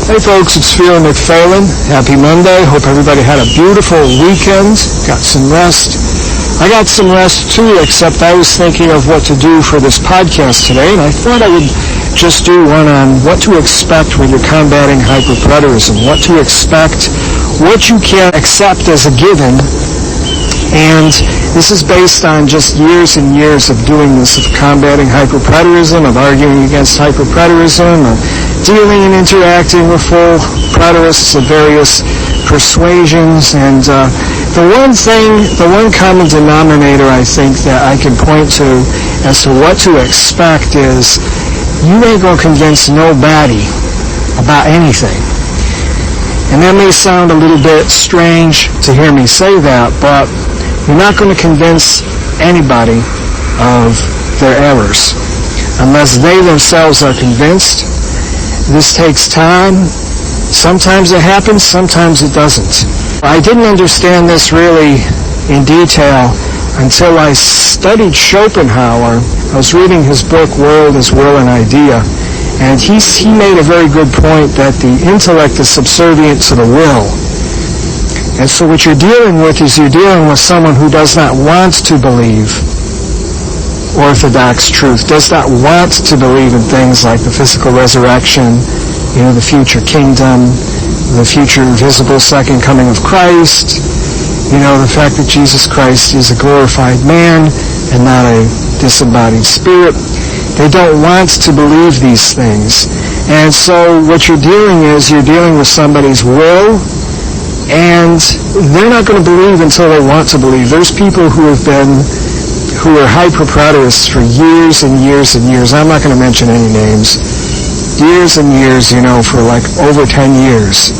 Hey folks, it's Phil McPhalen. Happy Monday. Hope everybody had a beautiful weekend. Got some rest. I got some rest too, except I was thinking of what to do for this podcast today, and I thought I would just do one on what to expect when you're combating hyper-preterism, what to expect, what you can accept as a given. And this is based on just years and years of doing this, of combating hyper-preterism, of arguing against hyper-preterism, of dealing and interacting with full preterists of various persuasions. And the one common denominator I think that I can point to as to what to expect is you ain't going to convince nobody about anything. And that may sound a little bit strange to hear me say that, but you're not going to convince anybody of their errors unless they themselves are convinced. This takes time. Sometimes it happens, sometimes it doesn't. I didn't understand this really in detail until I studied Schopenhauer. I was reading his book, World as Will and Idea, and he made a very good point that the intellect is subservient to the will. And so what you're dealing with is you're dealing with someone who does not want to believe orthodox truth, does not want to believe in things like the physical resurrection, the future kingdom, the future visible second coming of Christ, the fact that Jesus Christ is a glorified man and not a disembodied spirit. They don't want to believe these things. And so what you're dealing with somebody's will, and they're not going to believe until they want to believe. There's people who are hyper-preterists for years and years and years. I'm not going to mention any names. Years and years, for like over 10 years.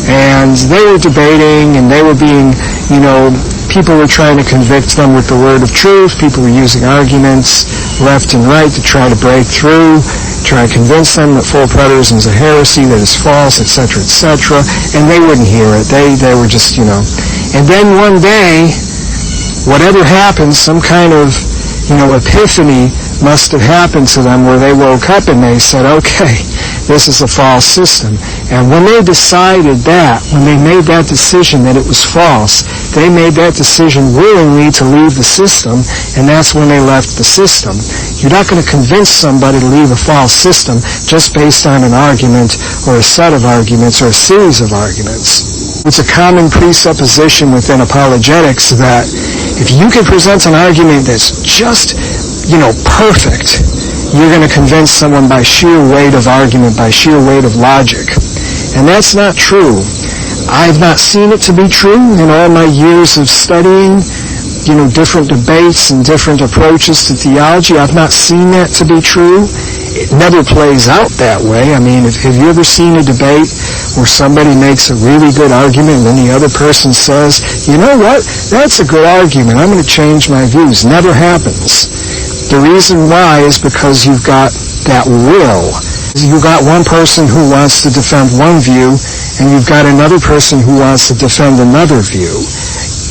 And they were debating, and they were being, people were trying to convict them with the word of truth. People were using arguments left and right to try to break through, try to convince them that full preterism is a heresy, that it's false, etc., etc., and they wouldn't hear it. They were just, And then one day, whatever happened, some kind of, epiphany must have happened to them where they woke up and they said, okay, this is a false system. And when they decided that, when they made that decision that it was false, they made that decision willingly to leave the system, and that's when they left the system. You're not going to convince somebody to leave a false system just based on an argument or a set of arguments or a series of arguments. It's a common presupposition within apologetics that if you can present an argument that's just, perfect, you're going to convince someone by sheer weight of argument, by sheer weight of logic. And that's not true. I've not seen it to be true in all my years of studying, different debates and different approaches to theology. I've not seen that to be true. It never plays out that way. I mean, have you ever seen a debate where somebody makes a really good argument and then the other person says, you know what, that's a good argument, I'm going to change my views? Never happens. The reason why is because you've got that will. You've got one person who wants to defend one view, and you've got another person who wants to defend another view.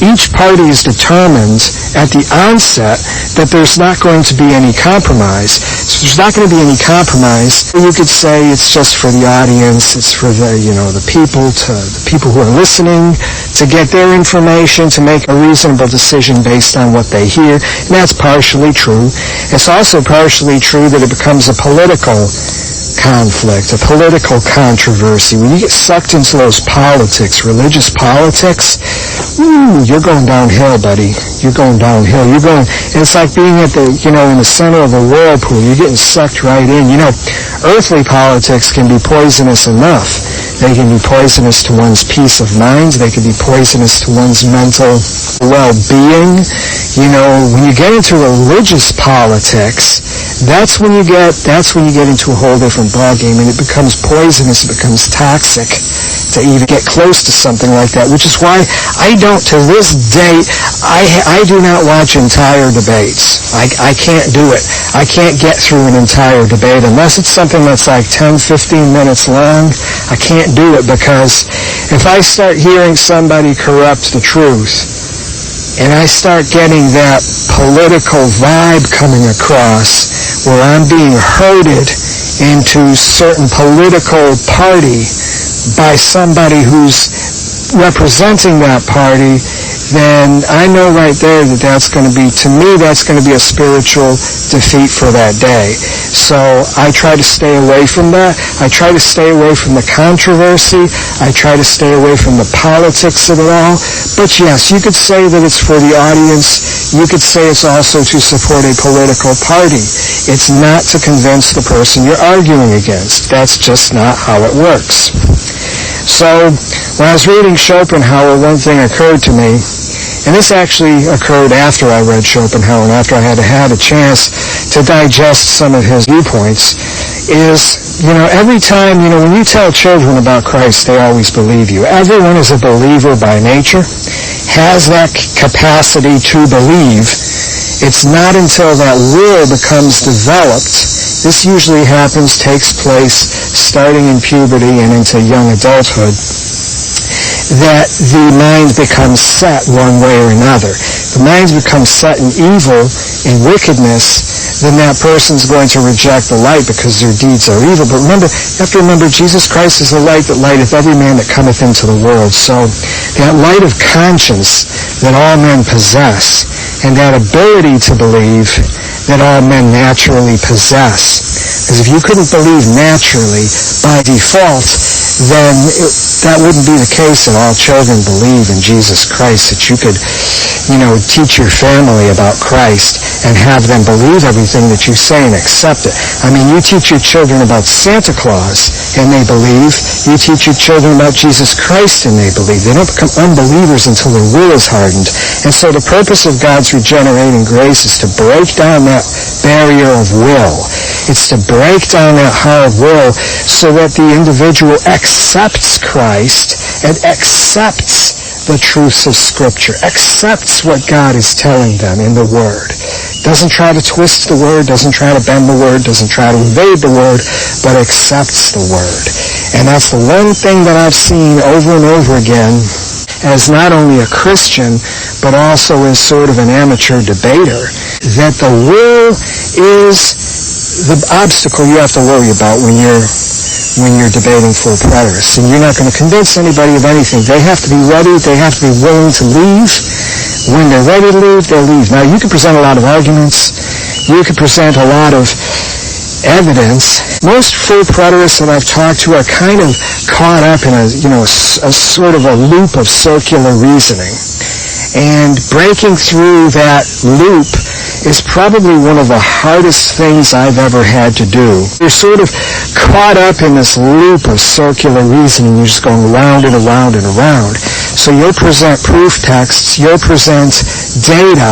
Each party is determined at the onset that there's not going to be any compromise. So there's not going to be any compromise. You could say it's just for the audience, it's for the people who are listening to get their information, to make a reasonable decision based on what they hear. And that's partially true. It's also partially true that it becomes a political conflict, a political controversy. When you get sucked into those politics, religious politics, you're going downhill, buddy. You're going downhill. It's like being at the, in the center of a whirlpool. You're getting sucked right in. Earthly politics can be poisonous enough. They can be poisonous to one's peace of mind. They can be poisonous to one's mental well-being. When you get into religious politics, that's when you get into a whole different ballgame, and it becomes poisonous, it becomes toxic to even get close to something like that, which is why I don't, to this day, I do not watch entire debates. I can't do it. I can't get through an entire debate unless it's something that's like 10, 15 minutes long. I can't do it, because if I start hearing somebody corrupt the truth, and I start getting that political vibe coming across where I'm being herded into certain political party by somebody who's representing that party, then I know right there that that's going to be, to me, that's going to be a spiritual defeat for that day. So I try to stay away from that. I try to stay away from the controversy. I try to stay away from the politics of it all. But yes, you could say that it's for the audience. You could say it's also to support a political party. It's not to convince the person you're arguing against. That's just not how it works. So when I was reading Schopenhauer, one thing occurred to me, and this actually occurred after I read Schopenhauer and after I had a chance to digest some of his viewpoints, is, every time, when you tell children about Christ, they always believe you. Everyone is a believer by nature, has that capacity to believe. It's not until that will becomes developed. This usually takes place starting in puberty and into young adulthood, that the mind becomes set one way or another. The mind becomes set in evil, in wickedness, then that person's going to reject the light because their deeds are evil. But remember, you have to remember, Jesus Christ is the light that lighteth every man that cometh into the world. So that light of conscience that all men possess, and that ability to believe that all men naturally possess. Because if you couldn't believe naturally by default, then that wouldn't be the case that all children believe in Jesus Christ, that you could, teach your family about Christ and have them believe everything that you say and accept it. I mean, you teach your children about Santa Claus and they believe. You teach your children about Jesus Christ and they believe. They don't become unbelievers until their will is hardened. And so the purpose of God's regenerating grace is to break down that barrier of will. It's to break down that hard will so that the individual accepts Christ and accepts the truths of Scripture, accepts what God is telling them in the Word. Doesn't try to twist the Word, doesn't try to bend the Word, doesn't try to evade the Word, but accepts the Word. And that's the one thing that I've seen over and over again as not only a Christian, but also as sort of an amateur debater, that the will is the obstacle you have to worry about when you're debating full preterists. And you're not going to convince anybody of anything. They have to be ready. They have to be willing to leave. When they're ready to leave, they'll leave. Now, you can present a lot of arguments. You can present a lot of evidence. Most full preterists that I've talked to are kind of caught up in a sort of a loop of circular reasoning. And breaking through that loop is probably one of the hardest things I've ever had to do. You're sort of caught up in this loop of circular reasoning. You're just going round and around and around. So you'll present proof texts, you'll present data,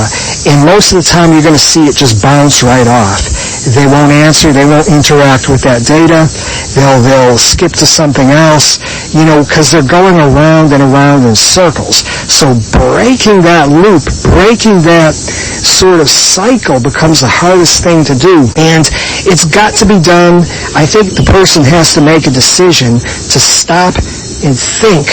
and most of the time you're going to see it just bounce right off. They won't answer, they won't interact with that data, they'll skip to something else, because they're going around and around in circles. So breaking that loop, breaking that sort of cycle becomes the hardest thing to do. And it's got to be done. I think the person has to make a decision to stop and think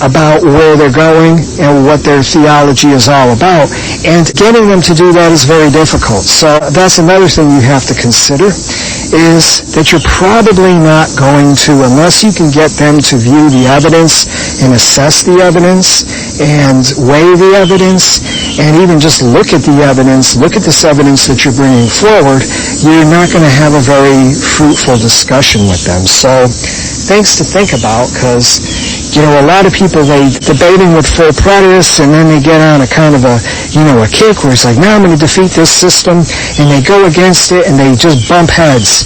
about where they're going and what their theology is all about. And getting them to do that is very difficult. So that's another thing you have to consider, is that you're probably not going to, unless you can get them to view the evidence and assess the evidence and weigh the evidence and even just look at the evidence, look at this evidence that you're bringing forward, you're not going to have a very fruitful discussion with them. So things to think about, because a lot of people, they debating with full preterists, and then they get on a kind of a kick where it's like, now I'm going to defeat this system, and they go against it, and they just bump heads,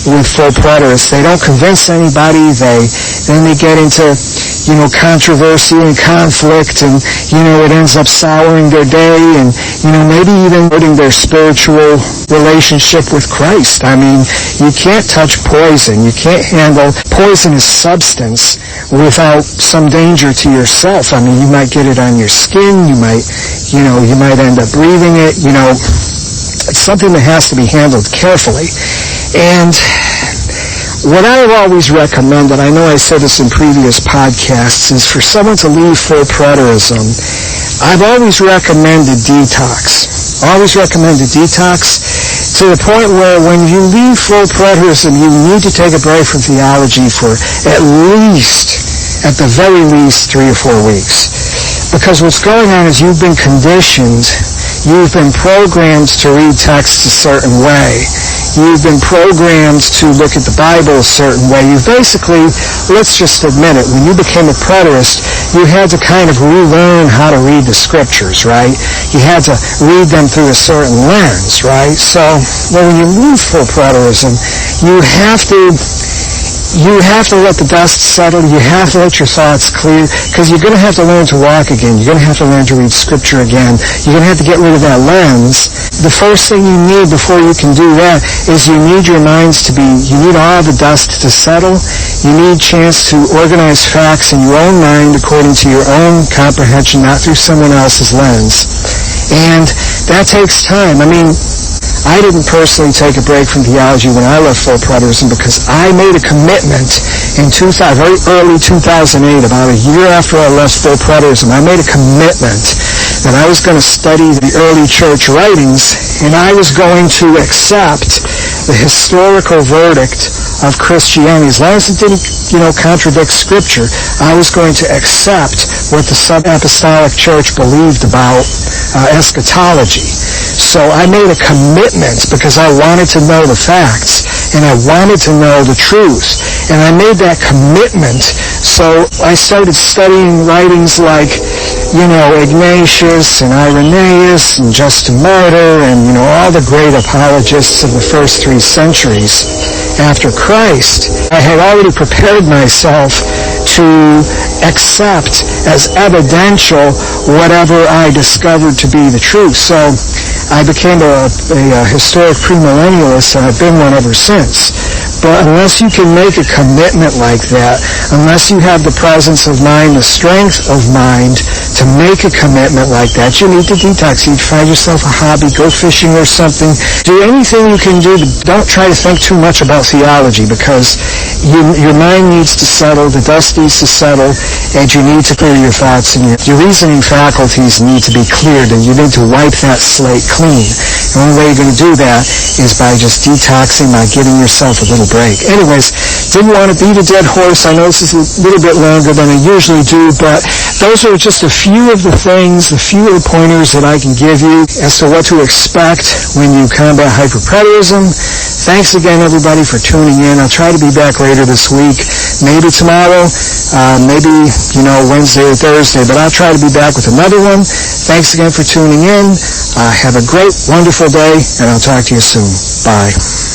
with full preterists. They don't convince anybody. Then they get into, controversy and conflict, and, it ends up souring their day, and, maybe even hurting their spiritual relationship with Christ. I mean, you can't touch poison. You can't handle poisonous substance without some danger to yourself. I mean, you might get it on your skin. You might end up breathing it. It's something that has to be handled carefully. And what I've always recommended, I know I said this in previous podcasts, is for someone to leave full preterism, I've always recommended detox. Always recommended detox to the point where when you leave full preterism, you need to take a break from theology for at the very least 3 or 4 weeks. Because what's going on is you've been conditioned, you've been programmed to read texts a certain way. You've been programmed to look at the Bible a certain way. You basically, let's just admit it, when you became a preterist, you had to kind of relearn how to read the scriptures, right? You had to read them through a certain lens, right? So, when you leave full preterism, you have to let the dust settle. You have to let your thoughts clear, because you're going to have to learn to walk again. You're going to have to learn to read Scripture again. You're going to have to get rid of that lens. The first thing you need before you can do that is you need your minds to you need all the dust to settle. You need a chance to organize facts in your own mind according to your own comprehension, not through someone else's lens. And that takes time. I mean, I didn't personally take a break from theology when I left full preterism, because I made a commitment in very early 2008, about a year after I left full preterism. I made a commitment that I was going to study the early church writings, and I was going to accept the historical verdict of Christianity. As long as it didn't, contradict Scripture, I was going to accept what the sub-apostolic church believed about eschatology. So I made a commitment because I wanted to know the facts and I wanted to know the truth. And I made that commitment. So I started studying writings like, Ignatius and Irenaeus and Justin Martyr and, all the great apologists of the first 3 centuries after Christ. I had already prepared myself to accept as evidential whatever I discovered to be the truth. So I became a historic premillennialist, and I've been one ever since. But unless you can make a commitment like that, unless you have the presence of mind, the strength of mind to make a commitment like that, you need to detox. You find yourself a hobby, go fishing or something. Do anything you can do, but don't try to think too much about theology, because your mind needs to settle, the dust needs to settle, and you need to clear your thoughts, and your reasoning faculties need to be cleared, and you need to wipe that slate clean. The only way you're going to do that is by just detoxing, by giving yourself a little break. Anyways, didn't want to beat a dead horse. I know this is a little bit longer than I usually do, but those are just a few of the things, a few of the pointers that I can give you as to what to expect when you combat hyperpreterism. Thanks again, everybody, for tuning in. I'll try to be back later this week, maybe tomorrow, maybe, Wednesday or Thursday, but I'll try to be back with another one. Thanks again for tuning in. Have a great, wonderful day, and I'll talk to you soon. Bye.